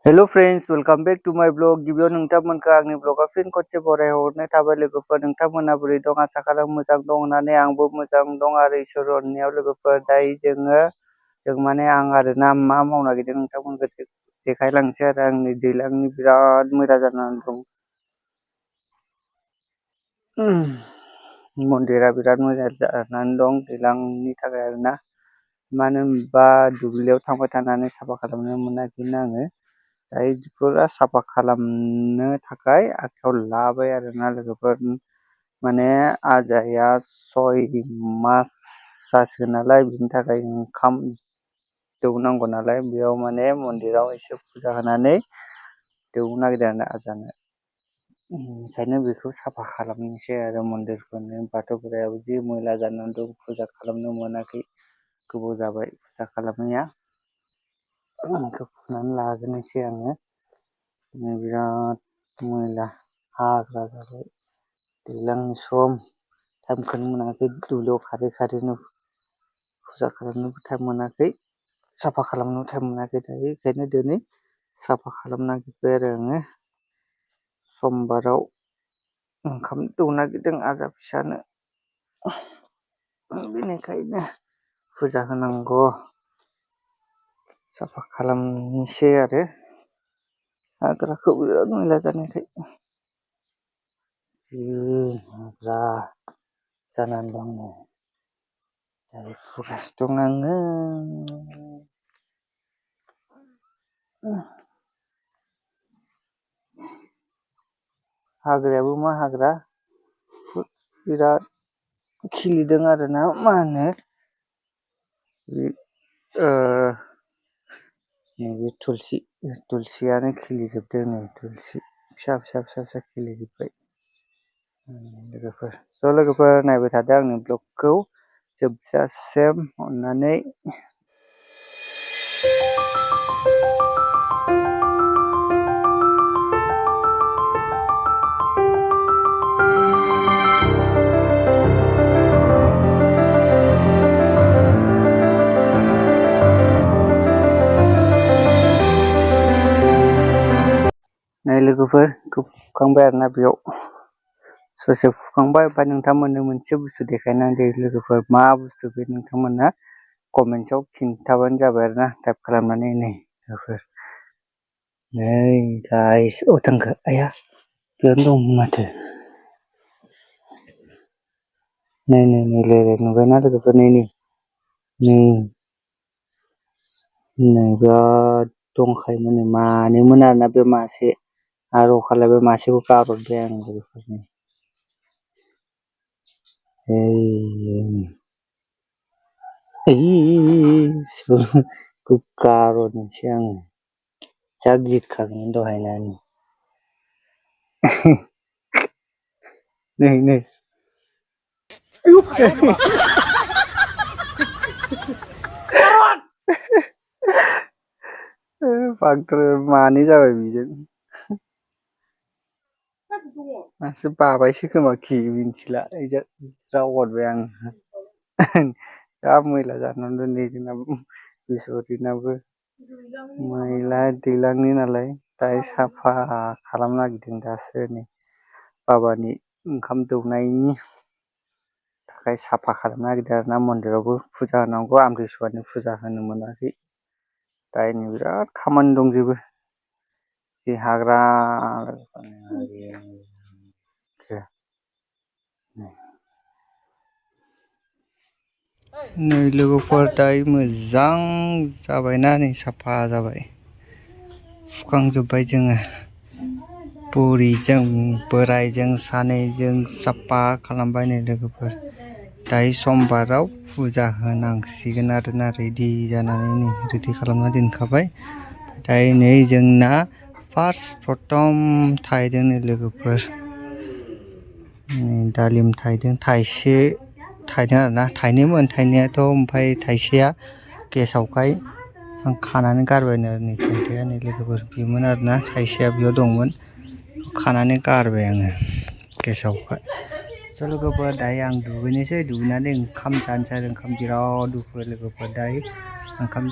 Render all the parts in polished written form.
Hello friends welcome back to my blog गिबियाव नोंथांमोनखौ आंनि ब्लगाव फिन खनसे बरायहरनाय थाबाय लोगोफोर नोंथांमोना बोरै दं आसा खालामो मोजां दं होननानै आंबो मोजां दं आरो इसोर अननायाव लोगोफोर दायो जों माने आं आरोना मा मावनो नागिरदों नोंथांमोनखौ देखायलांसै आरो आंनि दैलांनि बिराद मैला जानानै दं मन्दिरा बिराद मोजां जानानै दं दैलांनि थाखाय आरोना मानो होनबा दुब्लियाव थांबाय थानानै साफा खालामनो मोनाखैना आङो दायो फुरा साफा खालामनो थाखाय आखायाव लाबाय आरोना लोगोफोर माने आजाया 6 मास जासिगोन नालाय बिनि थाखाय ओंखाम दौनांगौ नालाय बेयाव माने मन्दिराव एसे फुजा होनानै दौनो नागिरदों आरो आजानो ओंखायनो बेखौ साफा खालामनोसै आरो मन्दिरखौनो बाथौ बोराइयाबो जि मैला जानानै दं फुजा खालामनो मोनाखै गोबाव जाबाय फुजा खालामनाया बेखौ फुनानै लाग्रोनोसै आङो बिराद मैला हाग्रा जाबाय दैज्लांनि सम टाइमखौनो मोनाखै दुब्लियाव खारै खारैनो फुजा खालामनोबो टाइम मोनाखै साफा खालामनोबो टाइम मोनाखै दायो बेखायनो दिनै साफा खालामनो नागिरबाय आरो आङो समबाराव ओंखाम दौनो नागिरदों आजा फिसानो बेनिखायनो फुजा होनांगौ साफा खालामनोसै आरो हाग्राखौ बिराद मैला जानायखाय हाग्रा जानानै दं दायो फुगासिनो दं आङो हाग्रायाबो मा हाग्रा बिराद खिलिदों आरोना मा होनो नैबे थुलसियानो खिलिजोबदों नै थुलसि फिसा खिलिजोब्बाय लोगोफोर नायबाय थादो आंनि ब्लगखौ जोबजासिम अननानै नै लोगोफोर फुखांबाय आरोना बेयाव ससे फुखांबाय ओमफ्राय नोंथांमोननो मोनसे बुस्थु देखायनांगौ लोगोफोर मा बुस्थु बे नोंथांमोना कमेन्टआव खिन्थाबानो जाबाय आरोना टाइप खालामनानै नै लोगोफोर नै गाइस थांखो आया बेयावनो दं माथो नै नुबायना लोगोफोर नै बिराद दंखायोमोन मानैमोन आरोना बे मासे आरो अखालाय बे मासेखौ गारहरबाय आं लोगोफोरनि गारहरनोसै आङो जा गिखागोन दहायनो नै बांद्राय मानै जाबाय बेजों मासि बाबायसो खोमा खि मिन्थिला ज्राव हरबाय आं जा मैला जानानै दं नै जोंनाबो बिसहरिनाबो मैला दैलांनि नालाय दायो साफा खालामनो नागिरदों दासो नै बाबानि ओंखाम दौनायनि थाखाय साफा खालामनो नागिरदों आरोना मन्दिरावबो फुजा होनांगौ आमथिसुवानि फुजा होनो मोनाखै दायो नै बिराद खामानि दंजोबो जि हाग्रा नै लोगोफोर दायो मोजां जाबायना नै साफा जाबाय फुखांजोब्बाय जोङो बुरिजों बोरायजों सानैजों साफा खालामबाय नै लोगोफोर दायो समबाराव फुजा होनांसिगोन आरोना रेडि जानानै नै रेडि खालामना दोनखाबाय दायो नै जोंना प्रथम थायदों नै लोगोफोर दालिम थायदों थाइसे थायदों आरोना थाइनैमोन थायनायाथ' ओमफ्राय थाइसेया गेसावखाय आं खानानै गारबायनो नै थेन्थाया नै लोगोफोर बेमोन आरोना थाइसेया बेयाव दंमोन खानानै गारबाय आङो गेसावखाय लोगोफोर दायो आं दुगैनोसै दुगैनानै ओंखाम जानोसै आरो ओंखाम बिराद उखैबाय लोगोफोर दायो ओंखाम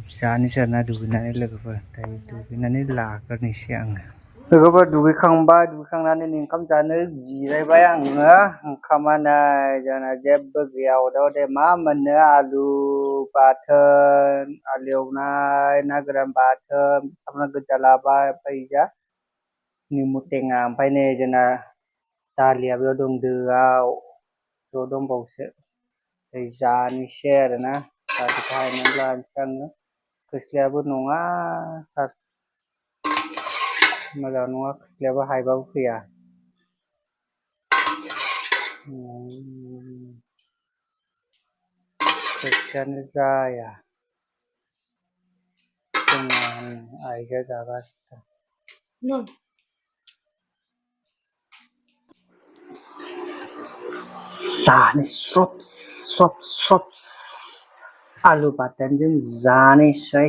जानोसै आरोना दुगैनानै लोगोफोर दायो दुगैनानै लाग्रोनोसै आङो लोगोफोर दुगैखांनानै ओंखाम जानो जिरायबाय आङो ओंखामा नै जोंना जेबो गैया अदाव मा मोननो आलु बाथोन आलु एवनाय ना गोरान बाथोन सामब्राम गोजा लाबाय ओमफ्राय जा निमु टेङा ओमफ्राय नै जोंना दालिया बेयाव दं दोआव ज' दंबावोसो जानोसै आरोना दालिखौ हायनानै लानोसै आङो खोस्लियाबो नङा मोजां नङा खोस्लियाबो हायबाबो फैया खोस्लियानो जाया जोंना आइजों जागासिनो जानो स्रब आलु बाथोनजों जानोसै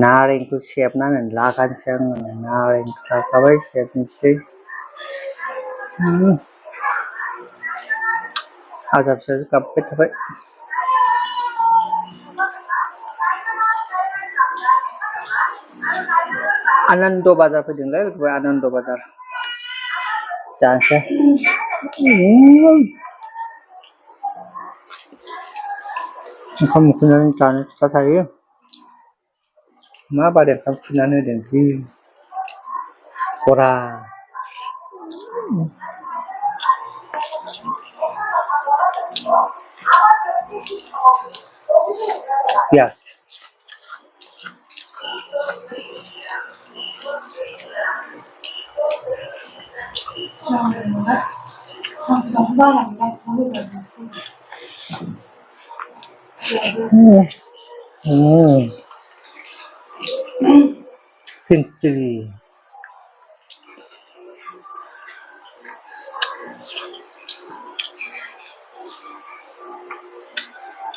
नारेंखौ सेबनानै लागानोसै आङो नारें थाखाबाय सेबनोसै हाजारसो गाबबाय थाबाय आनन्द बाजार फैदोंलै आनन्द बाजार जानोसै ओंखाम उखैनानै जानो फिसा थायो मा बादि ओंखाम खुरनानै होदों जि खरा Yes.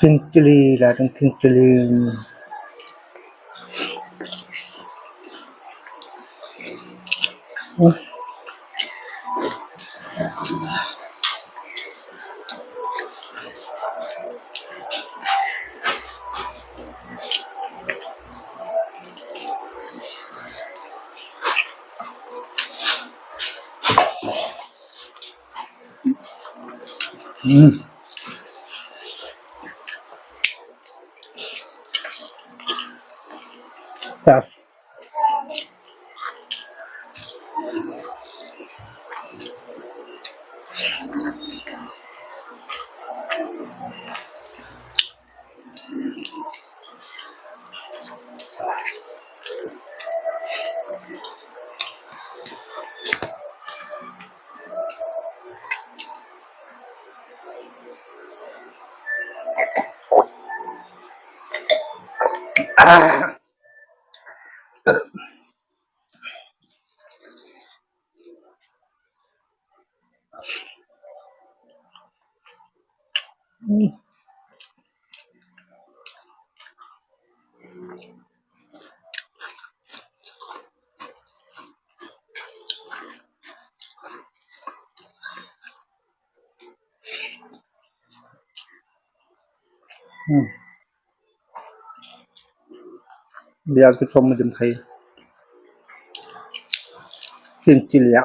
Pinkly. Lah dong pinkly. Yes. Biar kita macam kayu. Kecil ya.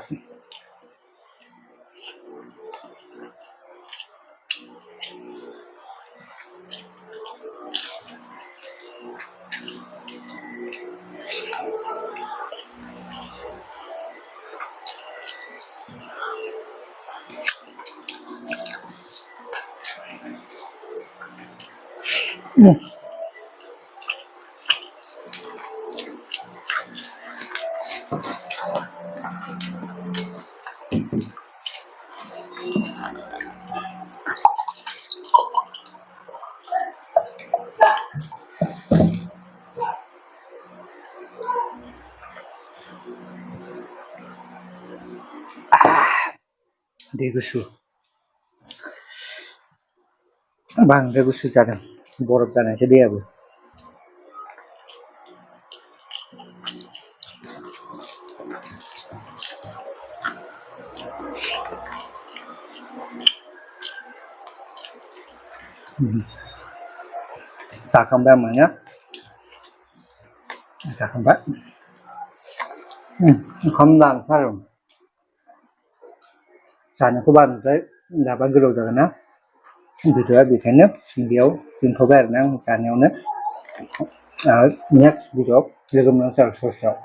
दै गुसु बांद्राय गुसु जादों बरफ जानायसो दैयाबो जाखांबाय आंनिया जाखांबाय ओंखाम जानोसै जानोखौ बांद्राय जाबा गोलाव जागोन ना भिडिअ'आ बेखायनो बेयाव दोनथ'बाय आरोना आं जानायावनो नेक्स्ट भिडिअ'आव लोगो मोननोसै ससेयाव